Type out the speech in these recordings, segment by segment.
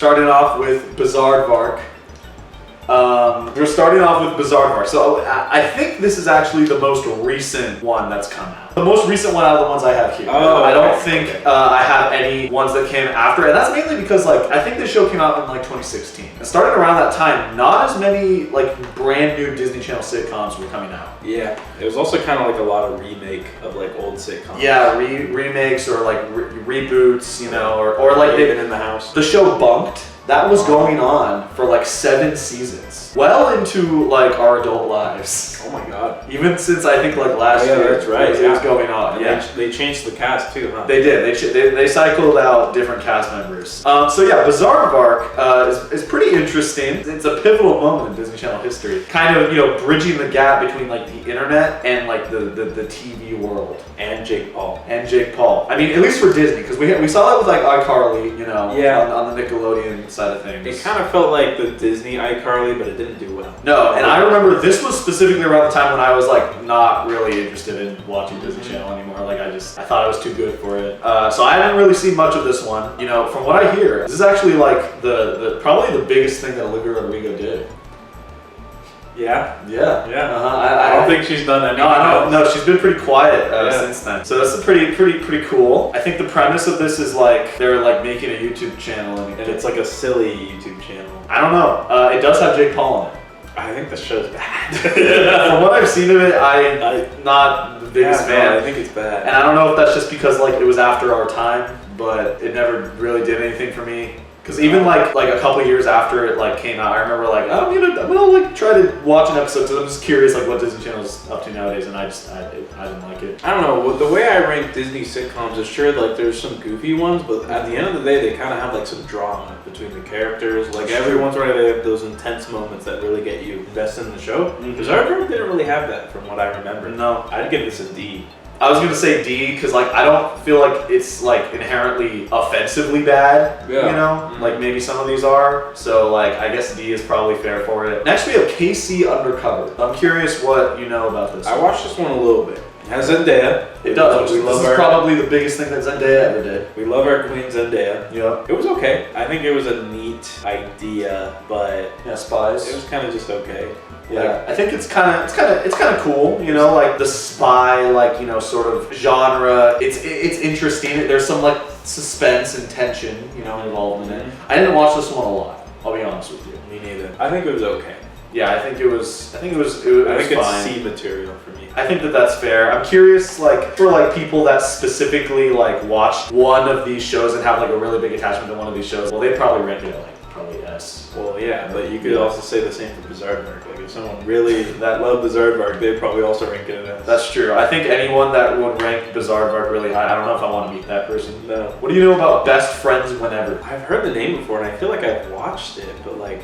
Starting off with Bizaardvark. We're starting off with Bizaardvark. So I think this is actually the most recent one that's come out. The most recent one out of the ones I have here. I don't think I have any ones that came after. And that's mainly because I think this show came out in 2016. And starting around that time, not as many brand new Disney Channel sitcoms were coming out. Yeah. It was also kind of a lot of remake of old sitcoms. Yeah, remakes or reboots, or Living in the House. The show Bunk'd. That was going on for 7 seasons. Well into our adult lives. Oh my god. Even since I think last year. That's right. It was going on. And yeah. They changed the cast too, huh? They did. They cycled out different cast members. So yeah, Bizaardvark is pretty interesting. It's a pivotal moment in Disney Channel history. Kind of bridging the gap between the internet and the TV world. And Jake Paul. I mean, at least for Disney, because we saw that with iCarly, on the Nickelodeon side of things. It kind of felt like the Disney iCarly, but it didn't do well. No, and I remember this was specifically around the time when I was not really interested in watching Disney Channel anymore. I thought it was too good for it. So I haven't really seen much of this one. From what I hear, this is actually the probably the biggest thing that Olivia Rodrigo did. Yeah? Yeah. Yeah. I don't think she's done anything. No, she's been pretty quiet since then. So that's pretty cool. I think the premise of this is they're making a YouTube channel and it's a silly YouTube channel. I don't know. It does have Jake Paul in it. I think the show's bad. From what I've seen of it, I'm not the biggest fan. I think it's bad. And I don't know if that's just because it was after our time, but it never really did anything for me. Because even a couple years after it came out, I remember I'm gonna try to watch an episode because I'm just curious what Disney Channel's up to nowadays, and I didn't like it. I don't know. The way I rank Disney sitcoms is sure there's some goofy ones, but at the end of the day, they kind of have some drama between the characters. Every once in a while, they have those intense moments that really get you invested in the show. Bizaardvark didn't really have that, from what I remember. No, I'd give this a D. I was gonna say D because I don't feel it's inherently offensively bad. Yeah. Maybe some of these are. So I guess D is probably fair for it. Next we have KC Undercover. I'm curious what you know about this. I watched this one a little bit. It has Zendaya. It does. This is probably the biggest thing that Zendaya ever did. We love our queen Zendaya. Yeah. It was okay. I think it was a neat idea, but yeah, spies. It was kind of just okay. Yeah, I think it's kind of cool, the spy, sort of genre. It's interesting. There's some suspense and tension, involved in it. I didn't watch this one a lot. I'll be honest with you. Me neither. I think it was okay. Yeah, I think it was I think fine. it's C material for me. I think that's fair. I'm curious, for people that specifically watched one of these shows and have a really big attachment to one of these shows. Well, they'd probably rank it at probably S. Well, yeah, but you could also say the same for Bizaardvark. If someone really that loved Bizaardvark, they'd probably also rank it as. That's true. I think anyone that would rank Bizaardvark really high, I don't know if I want to meet that person. No. What do you know about Best Friends Whenever? I've heard the name before, and I feel like I've watched it, but it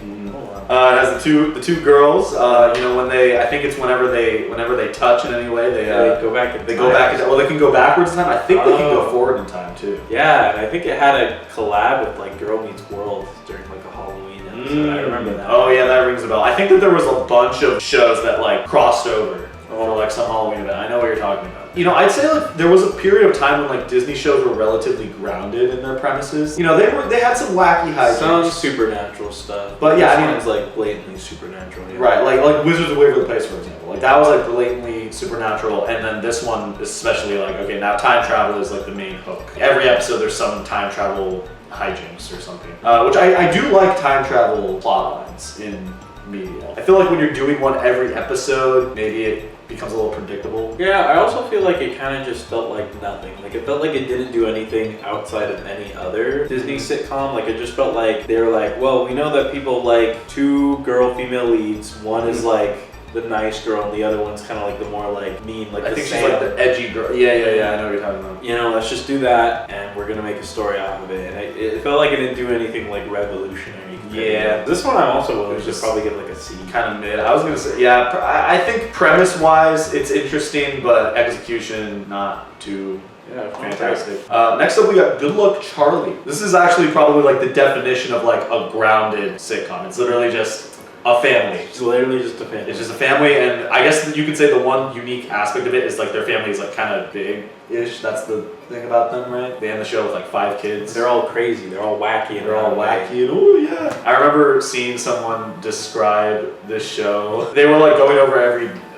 has the two girls. When they, I think it's whenever they touch in any way, they go back. They go back. Well, they can go backwards in time. I think they can go forward in time too. Yeah, and I think it had a collab with Girl Meets World during a Halloween episode. I remember that. Oh yeah, that rings a bell. I think that there was a bunch of shows that crossed over for some Halloween event. I know what you're talking about. I'd say there was a period of time when Disney shows were relatively grounded in their premises. They had some wacky hijinks. Some supernatural stuff. But yeah, it's blatantly supernatural. Yeah. Right, like Wizards of Waverly Place, for example. That was blatantly supernatural, and then this one especially okay, now time travel is the main hook. Every episode there's some time travel hijinks or something. Which I do like time travel plot lines in media. I feel when you're doing one every episode, maybe it becomes a little predictable. Yeah, I also feel it kind of just felt like nothing. It felt like it didn't do anything outside of any other Disney sitcom. It just felt they were well, we know that people like 2 female leads. One is the nice girl, and the other one's kind of the more mean, I think she's the edgy girl. Yeah, I know what you're talking about. Let's just do that, and we're gonna make a story out of it. And it felt it didn't do anything revolutionary. Yeah. This one I'm also willing to probably give a C. Kind of mid. I was gonna say, yeah. I think premise-wise, it's interesting, but execution not too. Yeah, fantastic. Next up, we got Good Luck Charlie. This is actually probably the definition of a grounded sitcom. It's literally just a family. It's literally just a family. It's just a family, and I guess you could say the one unique aspect of it is like their family is like kind of big-ish. That's the thing about them, right? They end the show with like 5 kids. They're all crazy. They're all wacky. And oh yeah. I remember seeing someone describe this show. They were like going over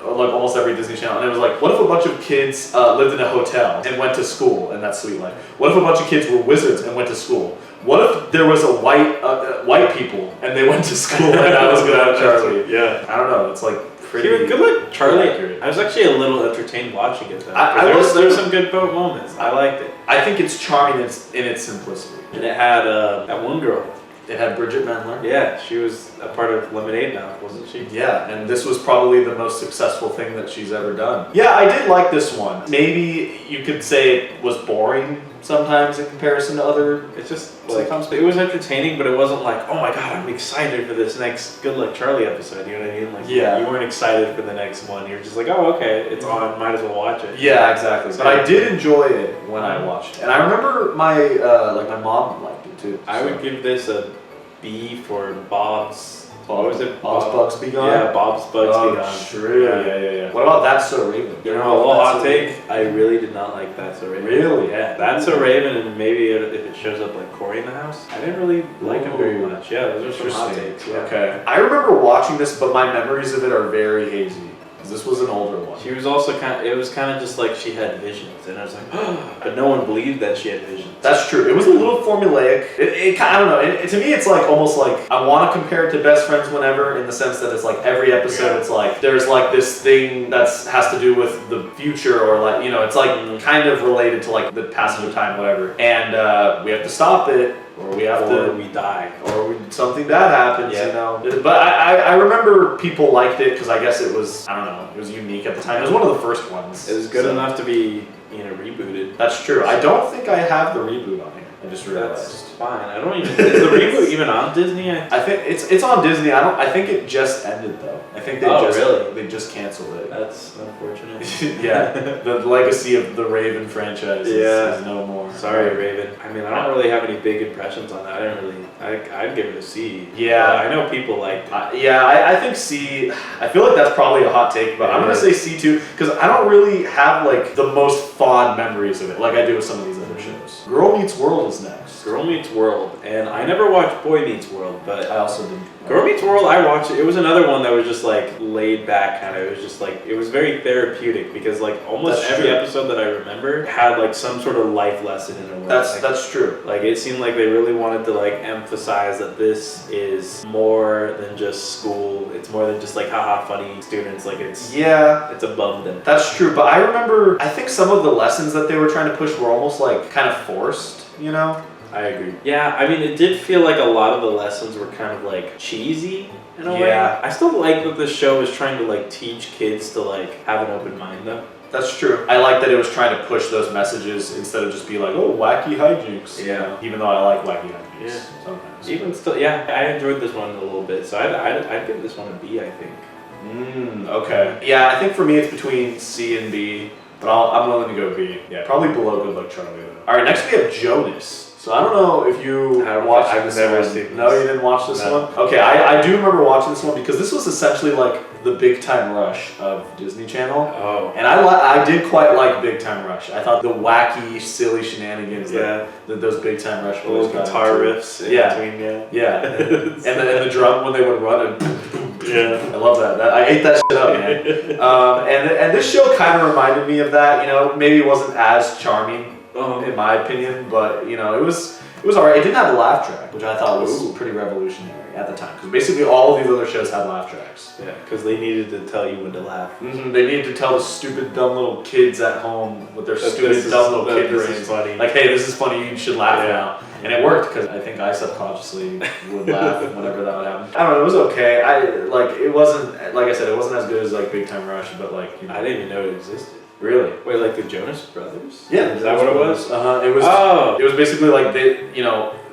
almost every Disney Channel, and it was like, what if a bunch of kids lived in a hotel and went to school, and that's Sweet Life? What if a bunch of kids were wizards and went to school? What if there was a white people and they went to school and that was Good Luck Charlie? Yeah. I don't know. It's like pretty. Good Luck Charlie. Accurate. I was actually a little entertained watching it though. There was some good boat moments. I liked it. I think it's charming in its simplicity. And it had that one girl. It had Bridget Mendler. Yeah, she was a part of Lemonade Mouth, wasn't she? Yeah, and this was probably the most successful thing that she's ever done. Yeah, I did like this one. Maybe you could say it was boring sometimes in comparison to other. It's just like it was entertaining, but it wasn't like, oh my god, I'm excited for this next Good Luck Charlie episode. You know what I mean? Like, yeah, you weren't excited for the next one. You're just like, oh okay, it's on. Might as well watch it. Yeah, exactly. But I did enjoy it when I watched it, and I remember my my mom liked it too. I would give this a B for Bob's. What was it? Bob's Bugs Be Gone? Yeah, Bob's Bugs Be Gone. True. Yeah. What about That's So Raven? You know, a little hot take. I really did not like That's So Raven. Really? Yeah. That's So Raven, and maybe if it shows up like Cory in the house, I didn't really like him very much. Yeah, those are some hot takes. Yeah. Okay. I remember watching this, but my memories of it are very hazy. This was an older one. She was also it was kind of just like she had visions, and I was like, oh, but no one believed that she had visions. That's true. It was a little formulaic. I don't know. To me, it's like almost like I want to compare it to Best Friends Whenever in the sense that it's like every episode, it's like there's like this thing that has to do with the future or like, you know, it's like kind of related to like the passage of time, whatever. And we have to stop it. Or we have to, we die, or something bad happens, you know. But I remember people liked it because I guess it was, I don't know, it was unique at the time. It was one of the first ones. It was good enough to be, rebooted. That's true. I don't think I have the reboot on here. I just realized. That's fine. I don't even. Is the reboot even on Disney? I think it's on Disney. I think it just ended though. I think they just canceled it. That's unfortunate. Yeah, the legacy of the Raven franchise is no more. Sorry, Raven. I mean, I don't really have any big impressions on that. I'd give it a C. Yeah, I know people liked it. I think C. I feel like that's probably a hot take, but I'm gonna say C too because I don't really have like the most fond memories of it like I do with some of these other shows. Girl Meets World is next. Girl Meets World, and I never watched Boy Meets World, but I also didn't. Girl Meets World, I watched it. It was another one that was just like laid back kind of. It was just like, it was very therapeutic because like almost every episode that I remember had like some sort of life lesson in a way. That's true. Like it seemed like they really wanted to like emphasize that this is more than just school. It's more than just like haha funny students. Like it's above them. That's true. But I remember, I think some of the lessons that they were trying to push were almost like kind of forced, you know? I agree. Yeah, I mean, it did feel like a lot of the lessons were kind of like cheesy in a way. I still like that this show is trying to like teach kids to like have an open mind though. That's true. I like that it was trying to push those messages instead of just be like, oh, wacky hijinks. Yeah. Even though I like wacky hijinks sometimes. Even still, I enjoyed this one a little bit. So I'd give this one a B, I think. Okay. Yeah, I think for me it's between C and B, but I'm willing to go B. Yeah, probably below Good Luck Charlie though. All right, next we have Jonas. So I don't know if you watched this one. I've never seen this. No, you didn't watch this one? Okay, I do remember watching this one because this was essentially like the Big Time Rush of Disney Channel. Oh. And I did quite like Big Time Rush. I thought the wacky, silly shenanigans that those Big Time Rush boys got guitar riffs in between, Yeah. and the drum when they would run and boom, boom, boom. I love that. I ate that shit up, man. And this show kind of reminded me of that. You know, maybe it wasn't as charming. In my opinion, but you know, it was alright. It didn't have a laugh track, which I thought was pretty revolutionary at the time, because basically all of these other shows had laugh tracks. Yeah, because they needed to tell you when to laugh. They needed to tell the stupid, dumb little kids at home with their stupid, dumb little kid brains, like, hey, this is funny, you should laugh now. And it worked, because I think I subconsciously would laugh whenever that would happen. I don't know, it was okay. It wasn't, like I said, it wasn't as good as like Big Time Rush, but like, you know. I didn't even know it existed. Really? Wait, like the Jonas Brothers? Yeah. Is that what it was? It was. It was basically like they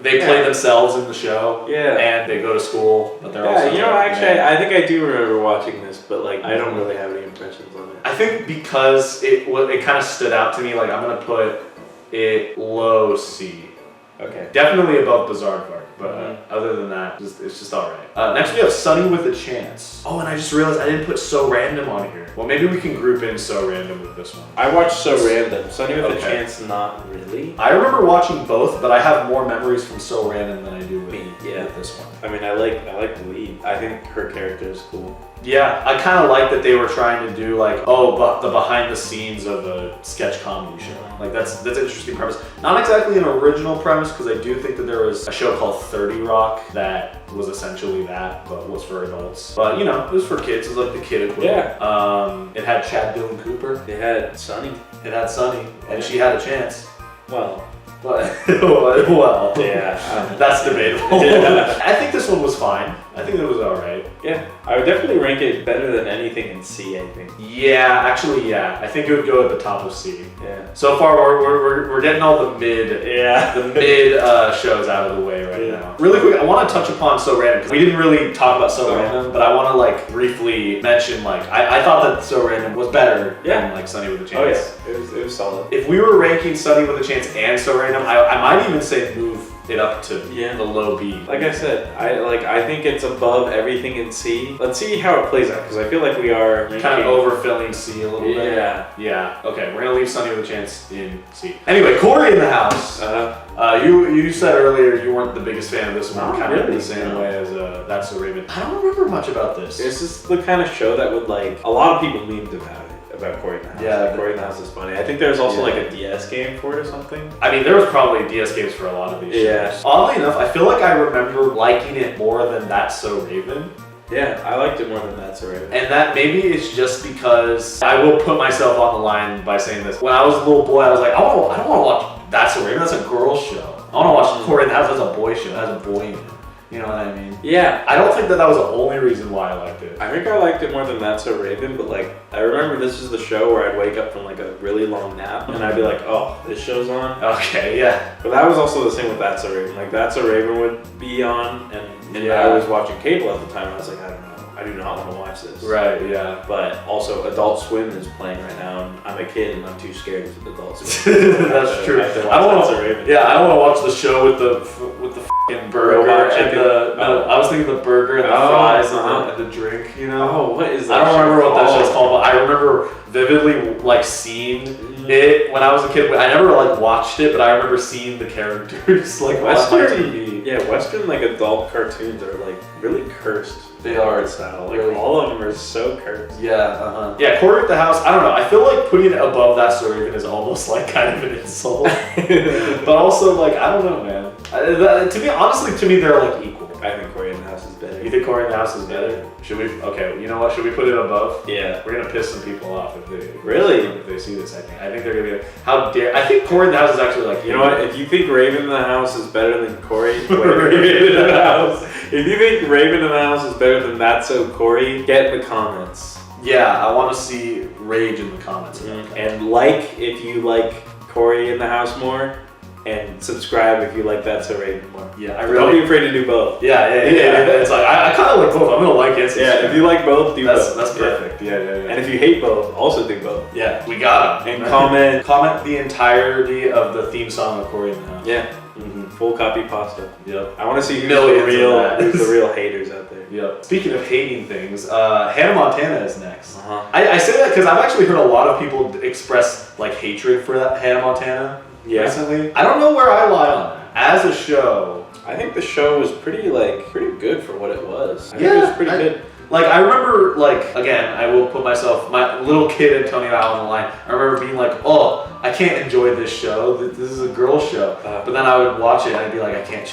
play themselves in the show. Yeah. And they go to school, but they're also. Yeah, actually, I think I do remember watching this, but like I don't really have any impressions on it. I think because it kind of stood out to me. Like I'm gonna put it low C. Okay. Definitely above Bizaardvark, but other than that, It's just alright. Next we have Sonny with a Chance. Oh, and I just realized I didn't put So Random on here. Well, maybe we can group in So Random with this one. I watched So Random. Sonny with a Chance, not really. I remember watching both, but I have more memories from So Random than I do with, with this one. I mean, I like the lead. I think her character is cool. Yeah, I kind of like that they were trying to do like, but the behind the scenes of a sketch comedy show. Like that's an interesting premise. Not exactly an original premise, because I do think that there was a show called 30 Rock that was essentially that, but was for adults. But you know, it was for kids. It was like the kid equivalent. Yeah. It had Chad Dylan Cooper. It had Sonny. And she had a chance. Well, yeah, that's debatable. Yeah. I think this one was fine. I think it was alright. Yeah, I would definitely rank it better than anything in C, I think. Yeah, actually, yeah. I think it would go at the top of C. Yeah. So far, we're getting all the mid shows out of the way right now. Really quick, I want to touch upon So Random, because we didn't really talk about So Random, but I want to like briefly mention like I thought that So Random was better than like Sonny with a Chance. Oh yeah, it was solid. If we were ranking Sonny with a Chance and So Random, I might even say move it up to the low B. Like I said, I think it's above everything in C. Let's see how it plays out, because I feel like we are kind of overfilling C a little bit. Yeah. Okay, we're gonna leave Sonny with a Chance in C. Anyway, Cory in the house. You said earlier you weren't the biggest fan of this one. Kind of in the same way as That's So Raven. I don't remember much about this. It's just the kind of show that would like a lot of people memed about it. About Cory in the House. Yeah, like, Cory in the House is funny. I think there's also like a DS game for it or something. I mean, there was probably DS games for a lot of these shows. Oddly enough, I feel like I remember liking it more than That's So Raven. Yeah, I liked it more than That's So Raven. And that maybe it's just because I will put myself on the line by saying this. When I was a little boy, I was like, I don't want to watch That's So Raven. That's a girl show. I want to watch Cory in the House. That's a boy show. That's a boy in it. You know what I mean? Yeah. I don't think that was the only reason why I liked it. I think I liked it more than That's So Raven, but like, I remember this is the show where I'd wake up from like a really long nap and I'd be like, oh, this show's on? Okay, yeah. But that was also the same with That's So Raven. Like, That's So Raven would be on and I was watching cable at the time and I was like, I don't know. I do not want to watch this. Right, yeah. But also, Adult Swim is playing right now, and I'm a kid and I'm too scared of Adult Swim. That's true. I don't want to watch the show with the fucking burger and I was thinking the burger and the fries and the drink. You know? Oh, what is that? I don't remember what that show's called, but I remember vividly like seeing it when I was a kid. I never like watched it, but I remember seeing the characters like on my TV. Yeah, Western like adult cartoons are like really cursed. They are style. Like really? All of them are so cursed. Yeah, Yeah, Cory at the House, I don't know. I feel like putting it above That's So Raven is almost like kind of an insult. But also like, I don't know, man. To me, they're like equal. I think Cory in the House is better. You think Cory in the House is better? Should we? Okay, you know what? Should we put it above? Yeah. We're gonna piss some people off if they if they see this. I think they're gonna be like, how dare? I think Cory in the House is actually like. You know what? If you think Raven in the House is better than Cory, Raven in the House. If you think Raven in the House is better than That's So Cory, get in the comments. Yeah, I want to see rage in the comments. And like if you like Cory in the House more. And subscribe if you like That's So Raven more. Yeah, don't be afraid to do both. Yeah. It's like I kind of like both. I'm gonna like it. Yeah, if you like both, do both. That's perfect. Yeah. And if you hate both, also do both. Yeah, we got them. And comment the entirety of the theme song of Cory in the House. Yeah. Full copy pasta. Yep. I want to see who's the real haters out there. Yep. Speaking of hating things, Hannah Montana is next. I say that because I've actually heard a lot of people express like hatred for that Hannah Montana. Recently. I don't know where I lie on that. As a show, I think the show was pretty good for what it was. I think it was pretty good. Like, I remember, like, again, I will put my little kid Antonio out on the line. I remember being like, oh, I can't enjoy this show. This is a girl show. But then I would watch it and I'd be like, I can't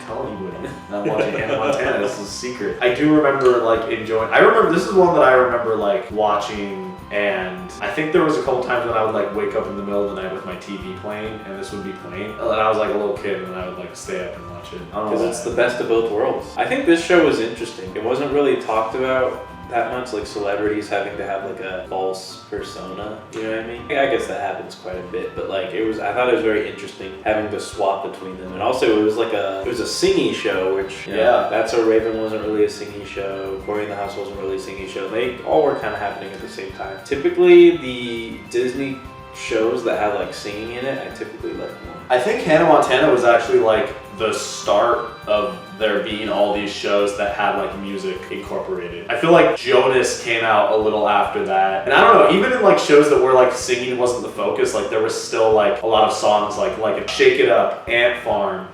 tell anybody. And I'm watching Hannah Montana. This is a secret. I do remember, like, enjoying. This is one that I remember, like, watching. And I think there was a couple times when I would like wake up in the middle of the night with my TV playing and this would be playing. And I was like a little kid and I would like stay up and watch it. Because it's the best of both worlds. I think this show was interesting. It wasn't really talked about that much, like celebrities having to have like a false persona, you know what I mean? I guess that happens quite a bit, but like I thought it was very interesting having to swap between them. And also it was a singy show, which That's So Raven wasn't really a singy show, Cory in the House wasn't really a singy show. They all were kind of happening at the same time. Typically the Disney shows that have like singing in it, I typically like more. I think Hannah Montana was actually like the start of there being all these shows that had like music incorporated. I feel like Jonas came out a little after that. And I don't know, even in like shows that were like singing wasn't the focus, like there was still like a lot of songs like Shake It Up, Ant Farm.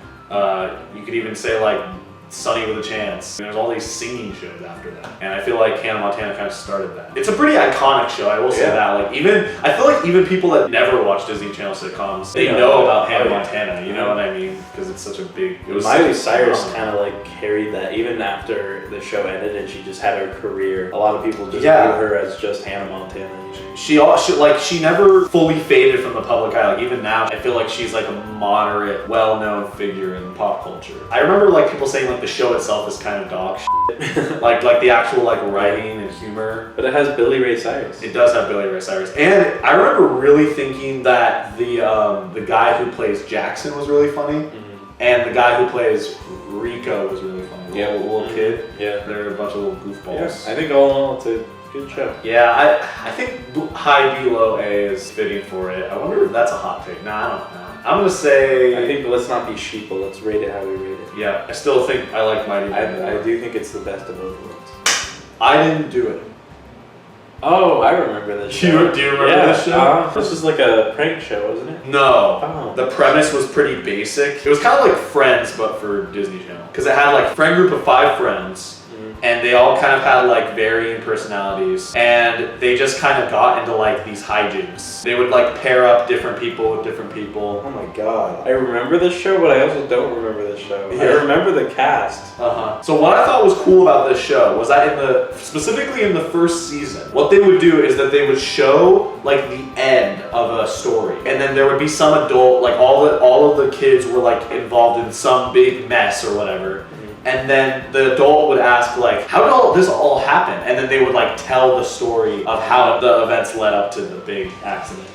You could even say like Sonny with a Chance. There's all these singing shows after that. And I feel like Hannah Montana kind of started that. It's a pretty iconic show, I will say that. Like I feel like even people that never watch Disney Channel sitcoms, they know about Hannah Montana, you know what I mean? Because it's such a big, Miley Cyrus kind of like carried that even after the show ended and she just had her career. A lot of people just knew her as just Hannah Montana. She never fully faded from the public eye. Like even now, I feel like she's like a moderate, well-known figure in pop culture. I remember like people saying like the show itself is kind of dog shit. like the actual like writing and humor. But it has Billy Ray Cyrus. It does have Billy Ray Cyrus. And I remember really thinking that the guy who plays Jackson was really funny. And the guy who plays Rico was really funny. Yeah, little kid. Yeah. They're a bunch of little goofballs. Yeah, I think all in all it's a good show. Yeah, I think high B low A is fitting for it. I wonder if that's a hot take. Nah, I don't know. I'm gonna say. I think let's not be sheeple. Let's rate it how we rate it. Yeah, I still think I like Mighty Boosh. I do think it's the best of both worlds. I didn't do it. Oh, I remember this show. Do you remember this show? This was like a prank show, wasn't it? No. Oh. The premise was pretty basic. It was kind of like Friends, but for Disney Channel. Because it had like a friend group of 5 friends. And they all kind of had like varying personalities, and they just kind of got into like these hijinks. They would like pair up different people with different people. Oh my god. I remember this show, but I also don't remember this show. Yeah. I remember the cast. So what I thought was cool about this show was that specifically in the first season, what they would do is that they would show like the end of a story, and then there would be some adult, like all of the kids were like involved in some big mess or whatever. And then the adult would ask like, how did all this all happen? And then they would like tell the story of how the events led up to the big accident.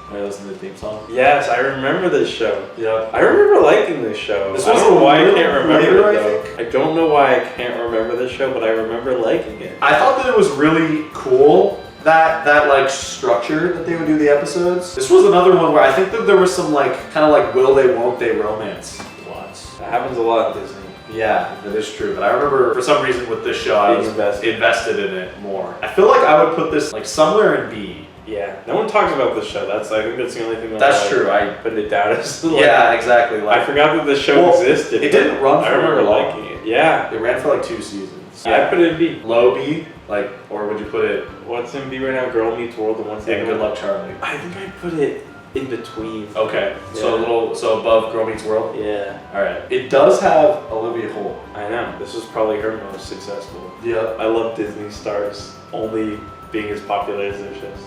Are you listening to the theme song? Yes, I remember this show. Yeah. I remember liking this show. This I don't know why I can't remember it though. I don't know why I can't remember this show, but I remember liking it. I thought that it was really cool that like structure that they would do the episodes. This was another one where I think that there was some like kind of like will they won't they romance plots. That happens a lot in Disney. Yeah, that is true. But I remember for some reason with this show, I was invested in it more. I feel like I would put this like somewhere in B. Yeah, no one talks about this show. I think that's the only thing. That's true. I put it down as like, yeah, exactly. Like, I forgot that this show existed. It didn't run. I remember liking it. Yeah, it ran for like 2 seasons. Yeah, I put it in B. Low B, like, or would you put it? What's in B right now? Girl Meets World, and what's in Good Luck Charlie? I think I put it in between. Okay, so above Girl Meets World. Yeah. All right. It does have Olivia Holt. I know. This was probably her most successful. Yeah. I love Disney stars only being as popular as their shows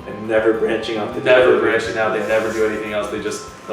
and never branching out. They never do anything else. They're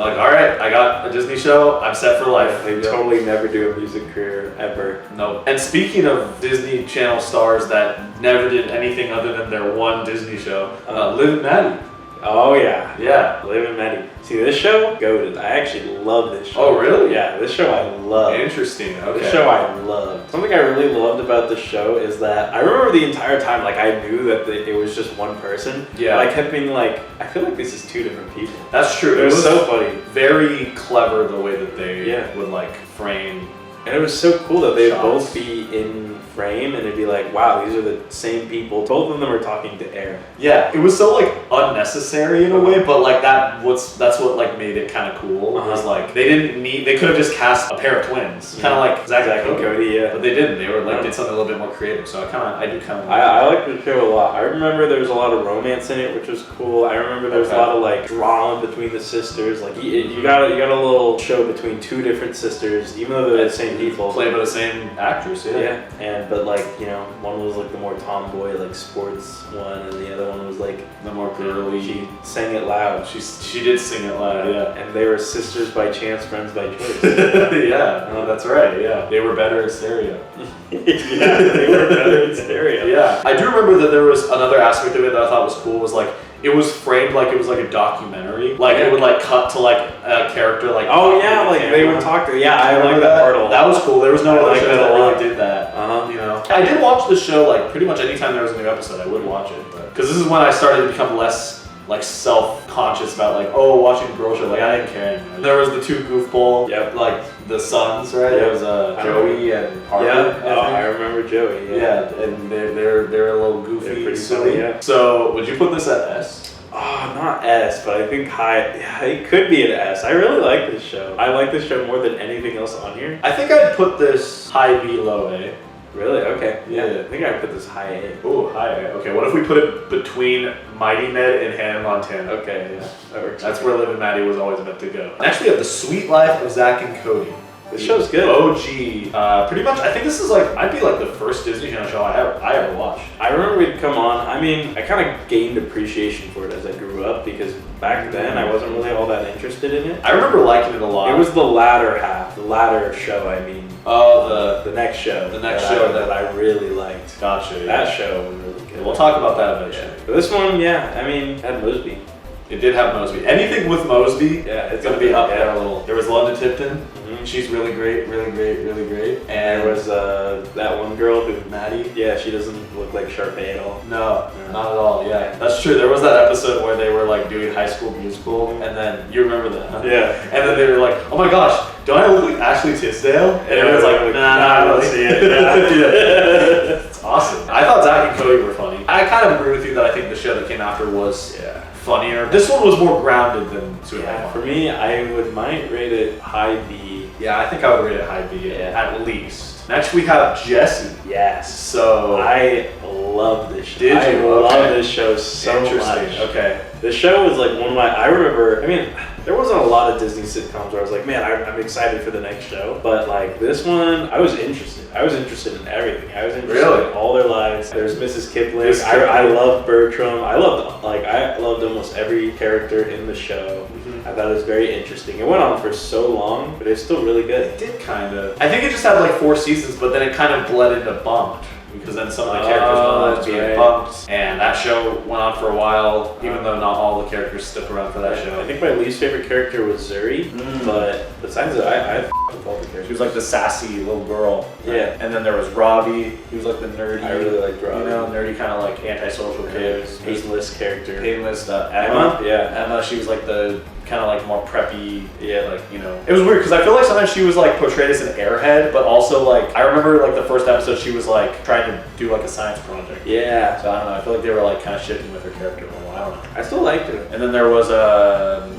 like, all right, I got a Disney show. I'm set for life. They totally never do a music career ever. No. And speaking of Disney Channel stars that never did anything other than their one Disney show, Liv and Maddie. Oh yeah. Yeah. Liv and Maddie. See, this show, goated. I actually love this show. Oh really? Yeah, this show I love. Interesting. Okay. This show I loved. Something I really loved about this show is that I remember the entire time, like I knew that it was just one person. Yeah. But I kept being like, I feel like this is 2 different people. That's true. It was so funny. Very clever the way that they would like frame. And it was so cool that they'd shots. both be in frame and it'd be like, wow, these are the same people. Both of them are talking to air. Yeah, it was so like unnecessary in a way, but like that's what like made it kind of cool. It was like they could have just cast a pair of twins, kind of like Zack and Cody, yeah. But they didn't. They were like did something a little bit more creative. So I do kind of. I like the show a lot. I remember there was a lot of romance in it, which was cool. I remember there was a lot of like drama between the sisters. Like you got a little show between 2 different sisters, even though they're the same people. Played by the same actress, yeah. But like, you know, one was like the more tomboy, like sports one, and the other one was like the more girly. She sang it loud. She did sing it loud, yeah. And they were sisters by chance, friends by choice. Yeah, no, that's right, yeah. They were better in stereo. Yeah, they were better in stereo. Yeah. I do remember that there was another aspect of it that I thought was cool, was like, it was framed like it was like a documentary. Like it would like cut to like a character like. Oh yeah, like they would talk to. Yeah, I like that part a lot. That was cool. There was no other show that really did that. You know, I did watch the show like pretty much anytime there was a new episode. I would watch it, because this is when I started to become less like self-conscious about like watching girl show. Like I didn't care anymore. There was the 2 goofball. Yep. Like the sons, right? It was Joey and Harper. Yeah. I remember Joey. Yeah, and they're a little goofy, pretty silly. funny, yeah. So would you put this at S? Oh, not S, but I think high. Yeah, it could be an S. I really like this show. I like this show more than anything else on here. I think I'd put this high B, low A. Really? Okay. Yeah. I think I'd put this high A. Ooh, high A. Okay, what if we put it between Mighty Med and Hannah Montana? Okay, yeah. That works. That's where Liv and Maddie was always meant to go. Next we have The Sweet Life of Zack and Cody. This show's good. OG. Pretty much, I think this is might be like the first Disney Channel show I ever watched. I remember we'd come on. I mean, I kind of gained appreciation for it as I grew up because back then I wasn't really all that interested in it. I remember liking it a lot. It was the latter half, the latter show, I mean. Oh, the next show. The next show that I really liked. Gotcha. Yeah. That show was really good. We'll talk about that eventually. Yeah. But this one, yeah, I mean, had Mosby. It did have Mosby. Anything with Mosby, yeah, it's gonna be up there a little. There was London Tipton. Mm-hmm. She's really great, really great, really great. And there was that one girl who, Maddie. Yeah, she doesn't look like Sharpay at all. No, not at all. Yeah, that's true. There was that episode where they were like doing High School Musical, and then you remember that? Huh? Yeah. And then they were like, "Oh my gosh, do I look like Ashley Tisdale?" And everyone's like, "Nah, I don't see it." Yeah. It's awesome. I thought Zack and Cody were funny. I kind of agree with you that I think the show that came after was funnier. This one was more grounded than Sweet Life. For me, I might rate it high B. Yeah, I think I would rate it high B at least. Next we have Jessie. Yes. So I love this show. Did you? I love this show so much. Okay. The show was like one of my. I remember. I mean, there wasn't a lot of Disney sitcoms where I was like, man, I'm excited for the next show. But like this one, I was interested. I was interested in everything. I was interested in all their lives. There's Mrs. Kipling. I loved Bertram. I loved almost every character in the show. Mm-hmm. I thought it was very interesting. It went on for so long, but it's still really good. It did kind of. I think it just had like 4 seasons, but then it kind of bled into Bunk'd. Because then some of the characters went on to be Bunk'd, and that show went on for a while, even though not all the characters stuck around for that show. I think my least favorite character was Zuri, but besides that, I with all the characters. She was like the sassy little girl. Right? Yeah. And then there was Robbie. He was like the nerdy. I really liked Robbie. You know, nerdy kind of like antisocial kid. Painless character. Painless. Emma. Yeah. Emma. She was like the kind of like more preppy. Yeah. Like, you know. It was weird because I feel like sometimes she was like portrayed as an airhead, but also like I remember like the first episode she was like trying to do like a science project. Yeah. So I don't know. I feel like they were like kind of shifting with her character a little. I don't know. I still liked her. And then there was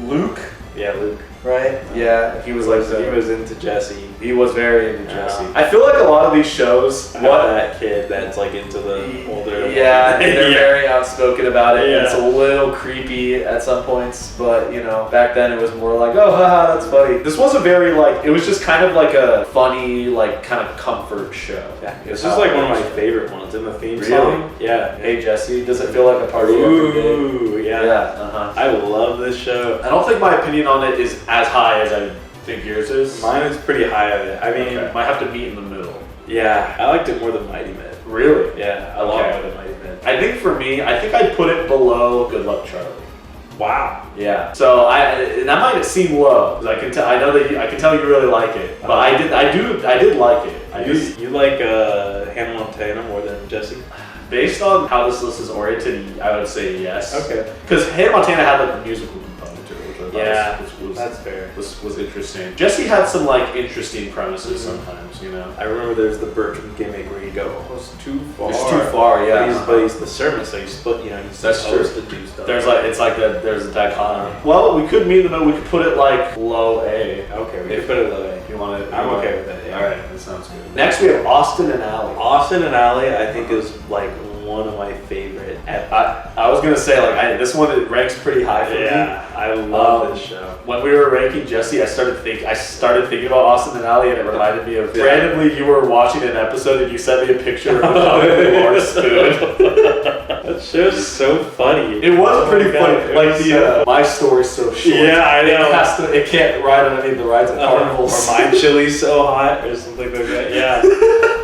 Luke. Yeah, Luke. Right? Yeah, he was like he was into Jessie. He was very into Jessie. I feel like a lot of these shows, that kid that's like into the older. Yeah, they're very outspoken about it. Yeah. It's a little creepy at some points, but you know, back then it was more like, oh, haha, that's funny. This was a very like, it was just kind of like a funny, like kind of comfort show. Yeah, it's just like one of my favorite ones in the theme song. Yeah. Hey Jessie, does it feel like a party every day? Ooh, yeah. Yeah. I love this show. I don't think my opinion on it is as high as I think yours is. Mine is pretty high of it. I mean, might have to meet in the middle. Yeah, I liked it more than Mighty Med. Really? Yeah, a lot more than Mighty Med. I think for me, I think I'd put it below Good Luck Charlie. Wow. Yeah. So that might seem low because I can tell. I know that I can tell you really like it, but I did like it. You like Hannah Montana more than Jessie? Based on how this list is oriented, I would say yes. Okay. Because Hannah Montana had like the musical component to it, which I thought was that's fair. Was interesting. Jessie had some like interesting premises sometimes, you know. I remember there's the Bertram gimmick where you go, oh, it's too far. It's too far, yeah. But he's the servant, so he's supposed to do stuff. There's like there's a dichotomy. Well, we could meet in the middle. We could put it like low A. Okay, we could put it low A. If you want it, I'm okay with that. Yeah. All right, that sounds good. Next we have Austin and Ally. Austin and Ally, I think is like one of my favorite ever. I was gonna say like this one it ranks pretty high for me. Yeah, I love this show. When we were ranking Jessie, I started thinking about Austin and Ally, and it reminded me of randomly you were watching an episode and you sent me a picture of a large spoon. That show's so funny. It was pretty funny. Like my story's so short. Yeah, I know. It can't ride on any of the rides at carnivals. Or my chili's so hot, or something like that. Yeah.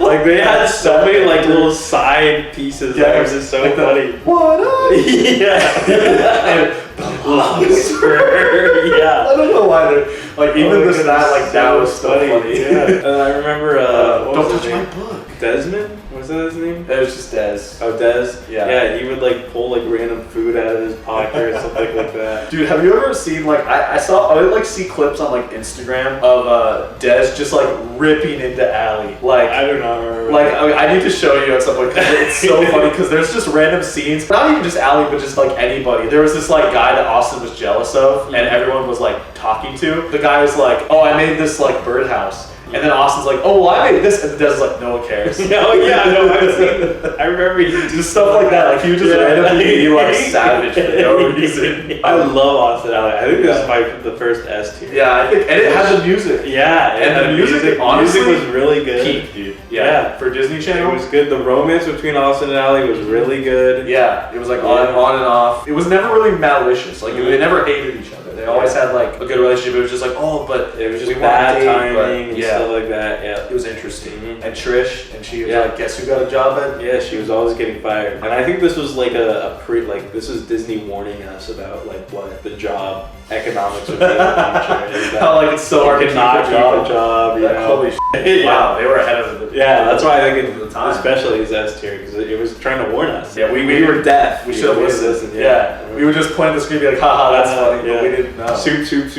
Like they had so many like little side pieces that was just so like funny. What up? Yeah. Love Whisperer. Yeah. I don't know why they're like even that was so funny. Yeah. And I remember don't touch my book. Desmond? Was Was that his name? It was just Dez. Oh, Dez? Yeah. Yeah, he would like pull like random food out of his pocket or something like that. Dude, have you ever seen like I would like see clips on like Instagram of Dez just like ripping into Allie. Like I do not remember. Like I need to show you at some point because it's so funny because there's just random scenes, not even just Allie, but just like anybody. There was this like guy that Austin was jealous of, and everyone was like talking to. The guy was like, "Oh, I made this like birdhouse." And then Austin's like, "Oh, well, I made this," and Dez is like, "No one cares." Oh yeah, no, I've seen. I remember he would do just stuff like that. Like he would just randomly be like savage for no reason. I love Austin Alley. I think this is the first S tier. Yeah, I think, and it had the music. Yeah, and the music honestly was really good. Peak, dude. Yeah, for Disney Channel, it was good. The romance between Austin and Alley was really good. Yeah, it was like on and off. It was never really malicious. Like they never hated each other. They always had like a good relationship. It was just like, oh, but it was just bad timing and stuff like that. Yeah, it was interesting. And Trish, and she was like, guess who got a job at? Yeah, she was always getting fired. And I think this was like this is Disney warning us about like what the job economics of the future. How like it's so hard to not keep a job. You know? Holy shit! Wow, they were ahead of it. Yeah, that's why I think especially is S tier because it was trying to warn us. Yeah, we were deaf. We should have listened. Yeah, we would just point at the screen and be like, haha, that's funny, but we didn't know. Soup. You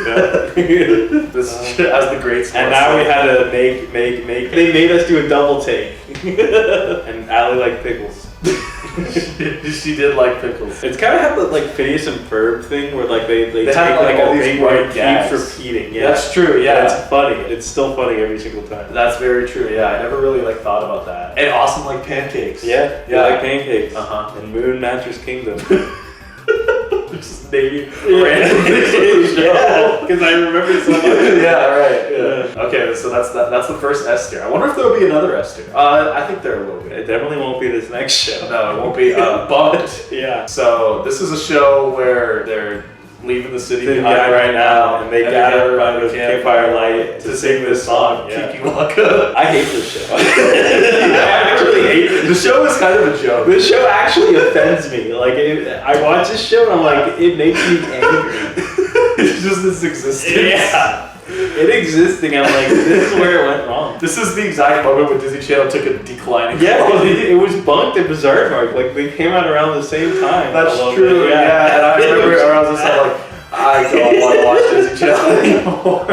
know? This as the great. And now we had to make. They made us do a double take. And Allie liked pickles. She did like pickles. It's kind of had the like Phineas and Ferb thing where like they take like all a these thing where it keeps repeating. Yeah, that's true. Yeah, it's funny. It's still funny every single time. That's very true. Yeah, I never really like thought about that. And Austin like pancakes. Yeah, like pancakes. And Moon Mattress Kingdom. Just maybe random things. Yeah, because I remember so much. Yeah, right. Yeah. Okay, so that's the first S tier. I wonder if there will be another S tier. I think there will be. It definitely won't be this next show. No, it won't be. Bunk'd. Yeah. So this is a show where they're leaving the city behind right now, and they gather around the campfire light to sing this song. Kiki Waka. I hate this show. I actually hate it. The show is kind of a joke. This show actually offends me. Like, I watch this show and I'm like, it makes me angry. It's just this existence. Yeah. It existing, I'm like, this is where it went wrong. This is the exact moment when Disney Channel took a declining quality. It was Bunk'd and Bizaardvark. Like, they came out around the same time. That's true, yeah. And I remember I was just like, I don't want to watch Disney Channel anymore.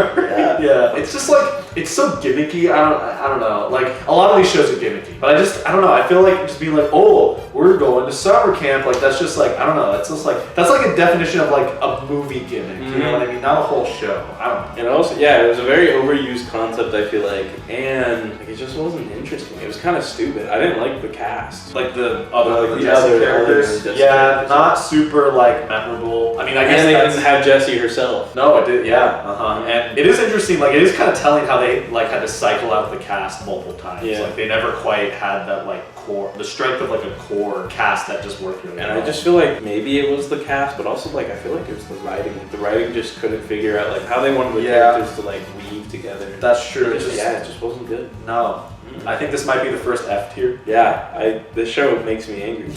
Yeah. It's just like, it's so gimmicky. I don't know. Like, a lot of these shows are gimmicky. But I don't know. I feel like just being like, oh, we're going to summer camp. Like, that's just like, I don't know. That's just like, that's like a definition of like a movie gimmick. You know what I mean? Not a whole show. I don't know. And also, yeah, it was a very overused concept, I feel like. And like, it just wasn't interesting. It was kind of stupid. I didn't like the cast. Like the other characters. Yeah, not super like memorable. I mean, I guess they didn't have Jessie herself. No, it did. Yeah. And it is interesting. Like, it is kind of telling how they like had to cycle out the cast multiple times. Yeah. Like they never quite had that like core, the strength of like a core cast that just worked really well. And I just feel like maybe it was the cast, but also like I feel like it was the writing. Like, the writing just couldn't figure out like how they wanted the characters to like weave together. That's true. It just wasn't good. No. I think this might be the first F tier. Yeah, this show makes me angry.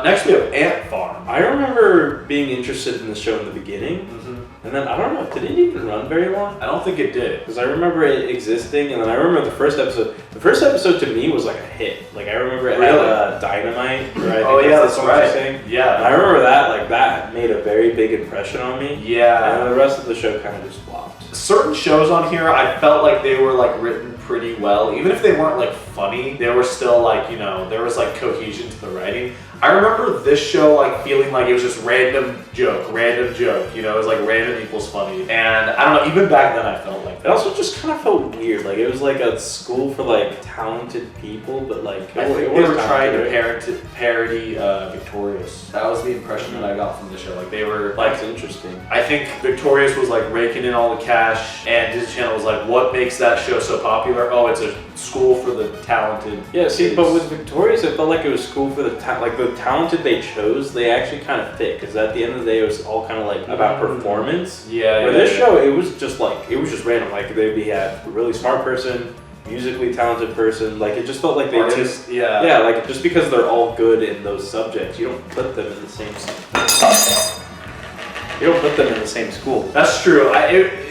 Next we have Ant Farm. I remember being interested in the show in the beginning. And then, I don't know, did it even run very long? I don't think it did. Because I remember it existing, and then I remember the first episode. The first episode to me was like a hit. Like, I remember it had Dynamite. Right? That's right. Yeah. And I remember that made a very big impression on me. Yeah. And the rest of the show kind of just flopped. Certain shows on here, I felt like they were like written pretty well. Even if they weren't like funny, they were still like, you know, there was like cohesion to the writing. I remember this show like feeling like it was just random joke, you know, it was like random equals funny. And I don't know, even back then I felt like that. It also just kind of felt weird. Like, it was like a school for like talented people, but like I think they were trying to parody Victorious. That was the impression that I got from the show. Like, they were like, that's interesting. I think Victorious was like raking in all the cash, and Disney Channel was like, what makes that show so popular? Oh, it's a school for the talented. Yeah, see, but with Victorious, it felt like it was school for the talented they chose. They actually kind of fit, because at the end of the day, it was all kind of like about performance. Yeah. Where this show, it was just random. Like, they had a really smart person, musically talented person. Like, it just felt like they artists. Yeah, like, just because they're all good in those subjects, you don't put them in the same. You don't put them in the same school. That's true.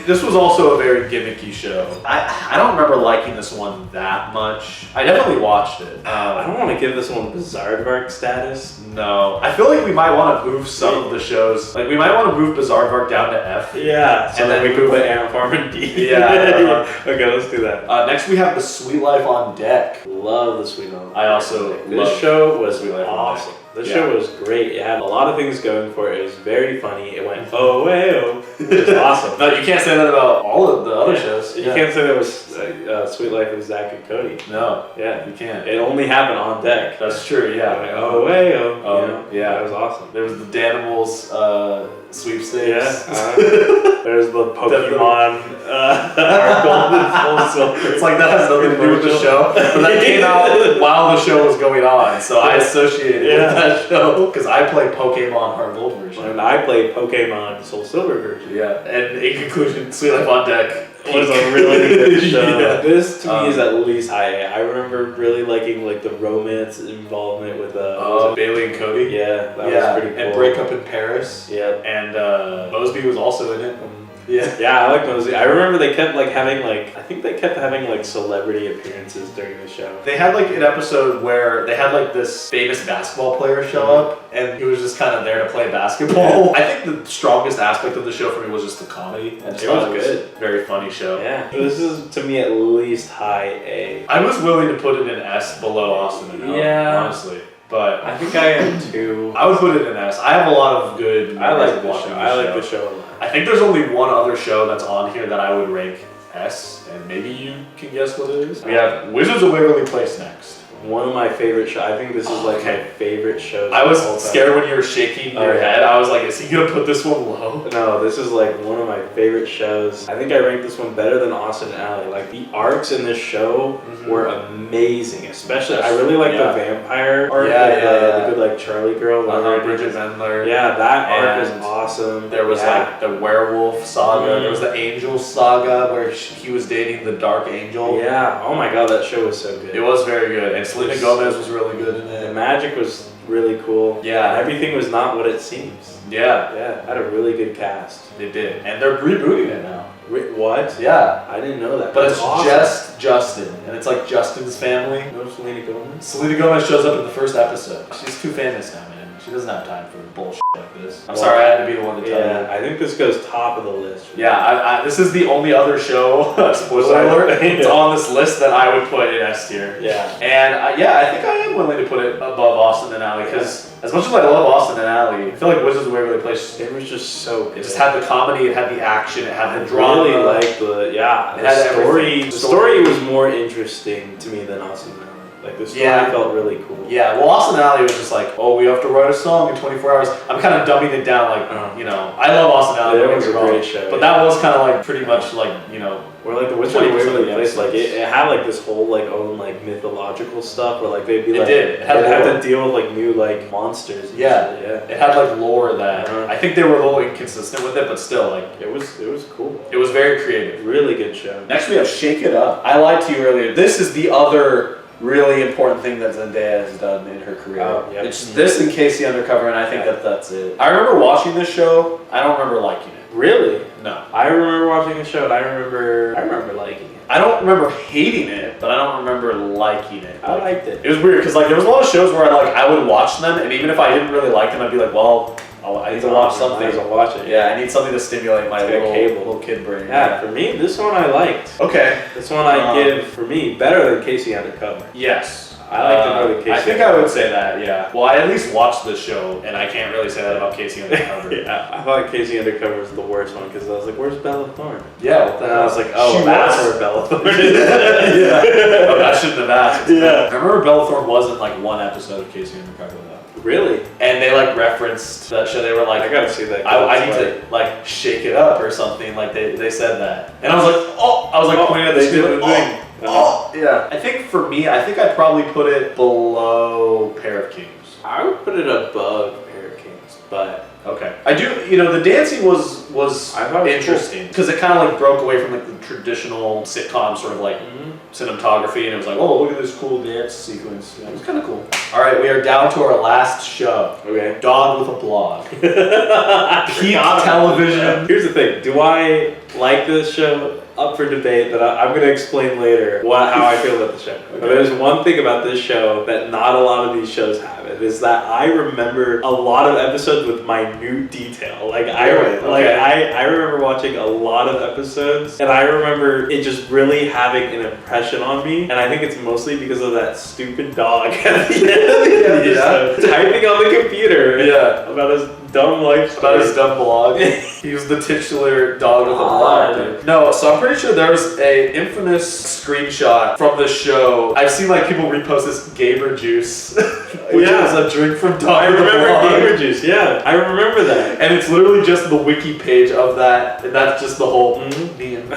this was also a very gimmicky show. I don't remember liking this one that much. I definitely watched it. I don't want to give this one Bizaardvark status. No. I feel like we might want to move some of the shows. Like, we might want to move Bizaardvark down to F. Yeah. So and then we move put Ant Farm in D. Yeah. Okay, let's do that. Next we have The Sweet Life on Deck. Love The Sweet Life. I also This show was Sweet Life on awesome. Deck. This show was great. It had a lot of things going for it. It was very funny. It went oh, which is awesome. No, you can't say that about all of the other shows. You can't say that was Sweet Life of Zack and Cody. No. Yeah, you can't. It only happened on deck. That's true, yeah. Like, you know? Yeah. That was awesome. There was the Danimals sweepstakes. Yeah. There's the Pokemon Golden Full Silver. It's like that has nothing to do with the show, but that came out while the show was going on, so I associated it with that show because I play Pokemon Heart Gold version. And I played Pokemon Soul Silver version. Yeah, and in conclusion, Sweet Life on Deck was a really good show. Yeah. This to me is at least high A. I remember really liking like the romance involvement with Bailey and Cody. Yeah, that was pretty cool. And Break Up in Paris. Yeah. And Mosby was also in it. Yeah, I like Mosby. I remember they kept like having I think they kept having like celebrity appearances during the show. They had like an episode where they had like this famous basketball player show up, and he was just kind of there to play basketball. I think the strongest aspect of the show for me was just the comedy. It was good. Very funny show. Yeah. This is to me at least high A. I was willing to put it in S below Austin and L, honestly. But I think I am too. I would put it in S. I have a lot of good. I like the show. I like the show a lot. I think there's only one other show that's on here that I would rank S, and maybe you can guess what it is. We have Wizards of Waverly Place next. One of my favorite shows. I think this is like my favorite show. I was scared when you were shaking your head. I was like, is he gonna put this one low? No, this is like one of my favorite shows. I think I ranked this one better than Austin and Ally. Like the arcs in this show were amazing. Especially, I really like the vampire arc. The good like Charlie girl. Bridget Mendler. Yeah, that arc was awesome. There was like the werewolf saga. There was the angel saga where he was dating the dark angel. Yeah. Oh my god, that show was so good. It was very good. And Selena Gomez was really good in it. The magic was really cool. Yeah. And everything was not what it seems. Yeah. Yeah. Had a really good cast. They did. And they're rebooting it now. What? Yeah. I didn't know that. But it's awesome. Just Justin. And it's like Justin's family. No Selena Gomez? Selena Gomez shows up in the first episode. She's too famous now, man. She doesn't have time for bullshit like this. I'm sorry I had to be the one to tell you. Yeah, I think this goes top of the list. Yeah, this is the only other show, spoiler alert, it's on this list that I would put in S tier. Yeah. And I think I am willing to put it above Austin and Ally because as much as I love Austin and Ally, I feel like Wizards of Waverly Place. It was just so good. It just had the comedy, it had the action, it had the drama. Really like the story. The story was more interesting to me than Austin and Ally. Like the story felt really cool. Yeah, well, Austin and Ally was just like, oh, we have to write a song in 24 hours. I'm kind of dumbing it down, like, you know, I love Austin and Ally. It was a great show. But that was kind of like pretty much like, you know, where like the Wizard of Waverly Place, like it had like this whole like own like mythological stuff where like they'd be like it had to deal with like new like monsters. Yeah, it had like lore that I think they were a little inconsistent with it, but still like it was cool. It was very creative. Really good show. Next we have Shake It Up. I lied to you earlier. This is the other really important thing that Zendaya has done in her career. It's this and Casey Undercover, and I think that's it. I remember watching this show. I don't remember liking it. Really? No. I remember watching the show, and I remember liking it. I don't remember hating it, but I don't remember liking it. I liked it. It was weird because like there was a lot of shows where I would watch them, and even if I didn't really like them, I'd be like, well, I need to watch something. Might as well watch it. Yeah, I need something to stimulate my little kid brain. Yeah, for me, this one I liked. Okay. This one I give, for me, better than Casey Undercover. Yes. I liked it more than Casey. I think I would say that, yeah. Well, I at least watched this show, and I can't really say that about Casey Undercover. Yeah, I thought Casey Undercover was the worst one because I was like, where's Bella Thorne? Yeah. And I was like, oh, that's where Bella Thorne is. Yeah. Oh, I shouldn't have asked. Yeah. I remember Bella Thorne was in like one episode of Casey Undercover, though. Really? And they like referenced that show. They were like, I gotta see that. I need to like shake it up or something. Like they said that, and I was like, oh, I was like pointing at the screen, like, oh, yeah. I think for me, I'd probably put it below Pair of Kings. I would put it above Pair of Kings. but okay. I do, the dancing was I thought it was interesting because it kind of like broke away from like the traditional sitcom sort of like cinematography, and it was like, oh, look at this cool dance sequence. Yeah, it was kind of cool. All right, we are down to our last show. Okay. Dog with a blog. Peak television. Here's the thing. Do I like this show? Up for debate, but I'm going to explain later how I feel about the show. Okay. But there's one thing about this show that not a lot of these shows have. It is that I remember a lot of episodes with minute detail. Like I remember watching a lot of episodes, and I remember it just really having an impression on me. And I think it's mostly because of that stupid dog at the end of the episode, typing on the computer. Yeah, about his dumb life story. About his dumb blog. He was the titular dog with a blog. Dude. No, so I'm pretty sure there's a infamous screenshot from the show. I've seen like people repost this Gamer Juice, which is a drink from Dog with a Blog. I remember Gamer Juice. Yeah, I remember that. And it's literally just the wiki page of that, and that's just the whole meme.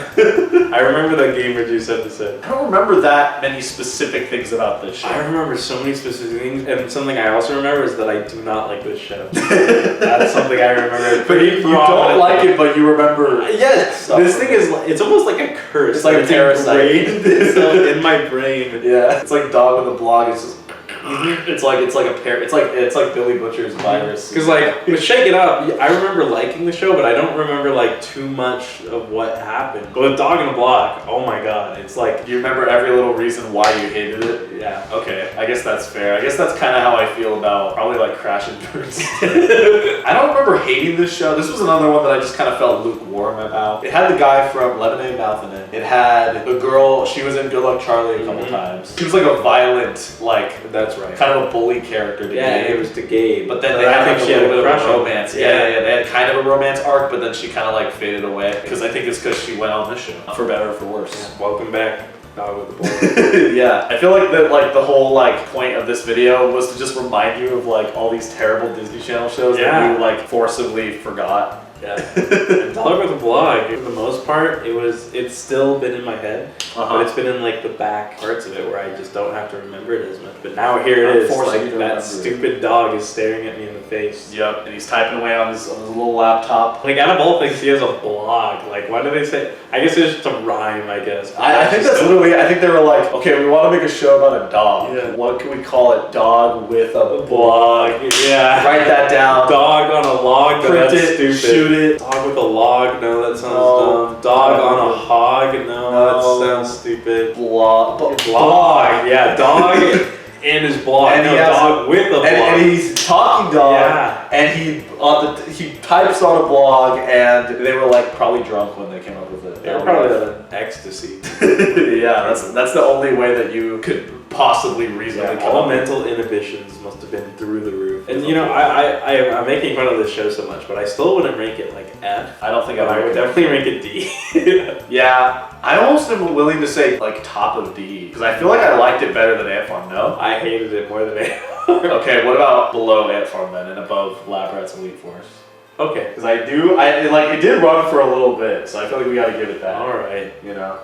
I remember that Gamer Juice episode. I don't remember that many specific things about this show. I remember so many specific things, and something I also remember is that I do not like this show. That's something I remember. But you don't like it, but you remember. Yes. This thing is, it's almost like a curse. It's like a parasite. It's in my brain. Yeah. It's like Dog with a Blog. It's just. It's like Billy Butcher's virus. Because like with Shake It Up, I remember liking the show, but I don't remember like too much of what happened. But with Dog in a Block, oh my god, it's like you remember every little reason why you hated it. Yeah. Okay, I guess that's fair. I guess that's kind of how I feel about probably like Crash and Burn. I don't remember hating this show. This was another one that I just kind of felt lukewarm about. It had the guy from Lemonade Mouth in it. It had the girl. She was in Good Luck Charlie a couple times. She was like a violent That's right. Kind of a bully character to Gabe. It was to Gabe. But then they had like a little bit of a romance. Yeah, they had kind of a romance arc, but then she kind of like faded away. Because I think it's because she went on this show. For better or for worse. Yeah. Welcome back, Dog with a Blog. Yeah. I feel like that the whole like point of this video was to just remind you of like all these terrible Disney Channel shows that you like forcibly forgot. Yeah. And Dog with a Blog, for the most part, it's still been in my head, but it's been in like the back parts of it where I just don't have to remember it as much. But now here it is, like that stupid dog is staring at me in the face. Yep, and he's typing away on his little laptop. Like out of all things, he has a blog. Like why do they say? I guess it's just a rhyme. I guess. I think that's literally. I think they were like, okay, we want to make a show about a dog. Yeah. What can we call it? Dog with a blog. Yeah. Write that down. Dog on a log. Print That's it. Stupid. Shoot it. Dog with a log? No, that sounds dumb. Dog on a hog? No, that sounds stupid. Blog. Yeah, dog and his blog. And dog with a blog. And he's talking dog. Yeah. And he types on a blog, and they were like probably drunk when they came up with it. They were probably on ecstasy. Yeah, that's the only way that you could possibly reasonably come all up mental inhibitions must have been through the roof. And I'm making fun of this show so much, but I still wouldn't rank it like F. I don't think I would definitely rank it D. Yeah, I almost am willing to say like top of D, because I feel like I liked it better than Ant Farm. No, I hated it more than Ant Farm. Okay, what about below Ant Farm then, and above Lab Rats Elite Force? Okay, because it did run for a little bit, so I feel like we got to give it that. All right,